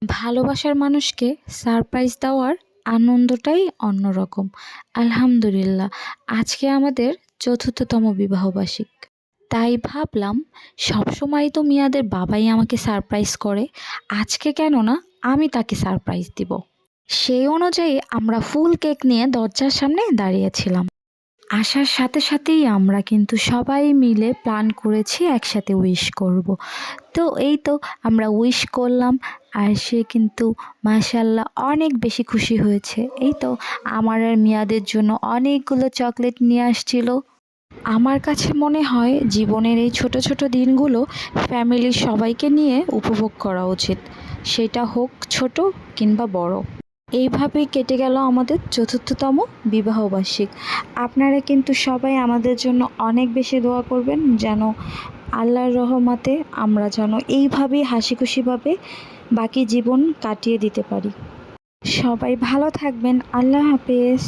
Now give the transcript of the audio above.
ভালোবাসার মানুষকে সারপ্রাইজ দেওয়ার আনন্দটাই অন্যরকম। আলহামদুলিল্লাহ, আজকে আমাদের ৪র্থতম বিবাহবার্ষিক। তাই ভাবলাম সবসময় তো মিয়াদের বাবাই আমাকে সারপ্রাইজ করে, আজকে কেন না আমি তাকে সারপ্রাইজ দিব। সেই অনুযায়ী আমরা ফুল কেক নিয়ে দরজার সামনে দাঁড়িয়েছিলাম। আসার সাথে সাথেই আমরা কিন্তু সবাই মিলে প্ল্যান করেছি একসাথে উইশ করব। তো এই তো আমরা উইশ করলাম, আর সে কিন্তু মাশাআল্লাহ অনেক বেশি খুশি হয়েছে। এই তো আমার আর মিয়াদের জন্য অনেকগুলো চকলেট নিয়ে আসছিল। আমার কাছে মনে হয় জীবনের এই ছোট ছোট দিনগুলো ফ্যামিলির সবাইকে নিয়ে উপভোগ করা উচিত, সেটা হোক ছোট কিংবা বড়। এইভাবেই কেটে গেল আমাদের ৪র্থতম বিবাহবার্ষিক। আপনারা কিন্তু সবাই আমাদের জন্য অনেক বেশি দোয়া করবেন, যেন আল্লাহর রহমতে আমরা যেন এইভাবেই হাসি খুশিভাবে বাকি জীবন কাটিয়ে দিতে পারি। সবাই ভালো থাকবেন। আল্লাহ হাফেজ।